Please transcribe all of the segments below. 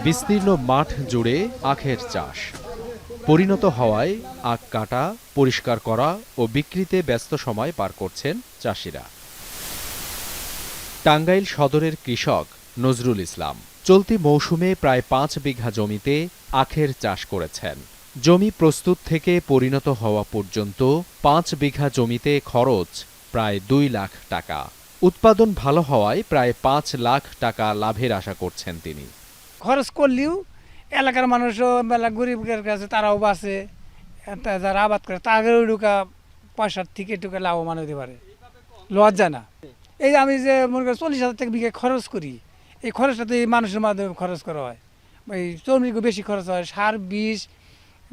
বিস্তীর্ণ মাঠ জুড়ে আখের চাষ পরিণত হওয়ায় আখ কাটা, পরিষ্কার করা ও বিক্রিতে ব্যস্ত সময় পার করছেন চাষিরা। টাঙ্গাইল সদরের কৃষক নজরুল ইসলাম চলতি মৌসুমে প্রায় ৫ বিঘা জমিতে আখের চাষ করেছেন। জমি প্রস্তুত থেকে পরিণত হওয়া পর্যন্ত ৫ বিঘা জমিতে খরচ প্রায় ২ লাখ টাকা। উৎপাদন ভালো হওয়ায় প্রায় ৫ লাখ টাকা লাভের আশা করছেন তিনি। খরচ করলেও এলাকার মানুষও মেলা গরিবের কাছে তারাও বাঁচে, যারা আবাদ করে তাদেরও ঢুকা পয়সার থেকে টুকা লাভবান হতে পারে, লজ্জা না। এই আমি যে মনে করি ৪০,০০০ টাকা বিঘা খরচ করি, এই খরচটা তো এই মানুষের মাধ্যমে খরচ করা হয়। এই শ্রমিকও বেশি খরচ হয়, সার বিষ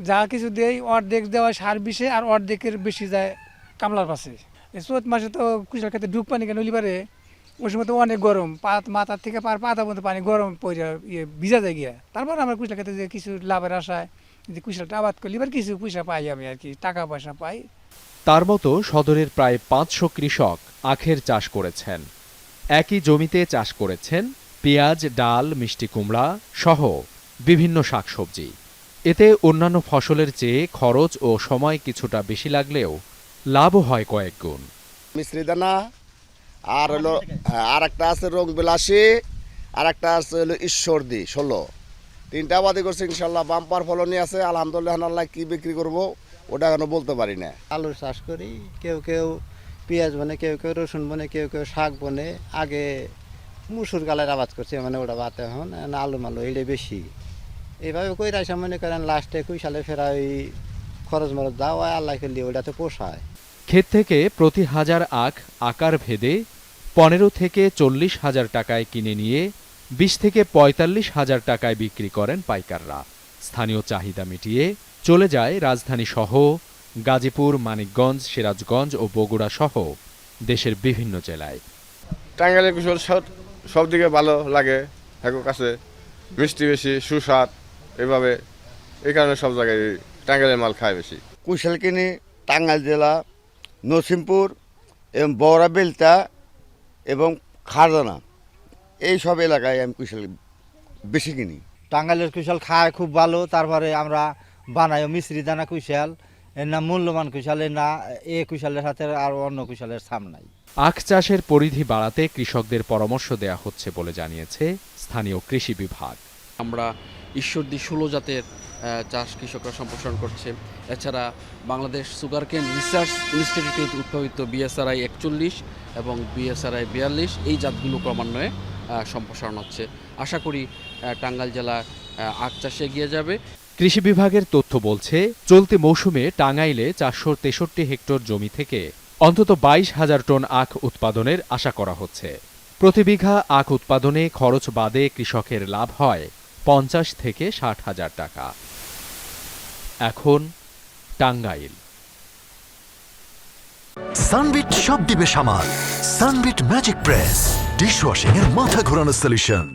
যা কিছু দেয় অর্ধেক দেওয়া হয় সার বিষে, আর অর্ধেকের বেশি যায় কামলার পাশে। এই চৈত মাসে তো কুশাল খেতে ডুব পানি কেন পারে, ওই সময় তো অনেক গরম, মাথার থেকে পাতা মতো পানি গরম পড়ে ভিজা যায় গিয়া। তারপর আমরা কুশাল খেতে যে কিছু লাভের আশায় যে কুশালটা আবাদ করলে এবার কিছু পয়সা পাই, আমি আর কি টাকা পয়সা পাই। তার মতো সদরের প্রায় ৫০০ কৃষক আখের চাষ করেছেন। একই জমিতে চাষ করেছেন পেঁয়াজ, ডাল, মিষ্টি কুমড়া সহ বিভিন্ন শাকসবজি। এতে অন্যান্য ফসলের চেয়ে খরচ ও সময় কিছুটা বেশি লাগলেও লাভও হয় কয়েক গুণ। মিশ্রি দানা আর হলো আর একটা আছে রং বিলাসী, আর একটা আছে হলো ঈশ্বরদী ১৬। ৩টা আবাদই করছে, ইনশাল্লাহ বাম্পার ফলনই আছে। আলহামদুলিল্লাহ, কি বিক্রি করবো ওটা এখনো বলতে পারি না। আলুর চাষ করি, কেউ কেউ পেঁয়াজ বনে, কেউ কেউ রসুন বনে, কেউ কেউ শাক বনে। আগে মুসুর গালের আবাদ করছে, মানে ওটা বাদ এখন আলু মালু এটা বেশি। এইভাবে কই রাইসা মনে করেন লাস্টে কুইশালে ফেরা ওই খরচ মরচ দাও আল্লাহ করলে ওটাতে পোষায়। ক্ষেত থেকে প্রতি হাজার আখ আকার ভেদে ১৫ থেকে ৪০ হাজার টাকায় কিনে নিয়ে ২০ থেকে ৪৫ হাজার টাকায় বিক্রি করেন পাইকাররা। স্থানীয় চাহিদা মিটিয়ে চলে যায় রাজধানী সহ গাজীপুর, মানিকগঞ্জ, সিরাজগঞ্জ ও বগুড়া সহ দেশের বিভিন্ন জেলায়। টাঙ্গাইলের কুশল সব দিকে ভালো লাগে, একর কাছে মিষ্টি বেশি, সুস্বাদ, এইভাবে এই কারণে সব জায়গায় টাঙ্গাইলের মাল খায় বেশি। কুশাল কিনি টাঙ্গাইল জেলা, নসিমপুর এবং বড়া বেলতা এবং খারদানা, এই সব এলাকায় আমি কুশাল বেশি কিনি। টাঙ্গাইলের কুশাল খায় খুব ভালো। তারপরে আমরা বানাই মিশ্রি দানা কুশাল, এর নাম মূল্যবান কুশাল, এর না এ কুশালের সাথে আর অন্য কুশালের সাম নাই। আখ চাষের পরিধি বাড়াতে কৃষকদের পরামর্শ দেয়া হচ্ছে বলে জানিয়েছে স্থানীয় কৃষি বিভাগ। আমরা ঈশ্বরদী ১৬ জাতের চাষ কৃষকরা সম্প্রসারণ করছে। এছাড়া বাংলাদেশ সুগারকেন রিসার্চ ইনস্টিটিউট উদ্ভাবিত BSRI ৪১ এবং BSRI ৪২ এই জাতগুলো ক্রমান্বয়ে সম্প্রসারণ হচ্ছে। আশা করি টাঙ্গাইল জেলা আখ চাষে এগিয়ে যাবে। কৃষি বিভাগের তথ্য বলছে, চলতি মৌসুমে টাঙ্গাইলে ৪৬৩ হেক্টর জমি থেকে অন্তত ২২,০০০ টন আখ উৎপাদনের আশা করা হচ্ছে। প্রতি বিঘা আখ উৎপাদনে খরচ বাদে কৃষকের লাভ হয় ৫০ থেকে ৬০ হাজার টাকা। এখন টাঙ্গাইল। সানবিট সব দিবে সামাল। সানবিট ম্যাজিক প্রেস ডিশওয়াশিং এর মাথা ঘোরানো সলিউশন।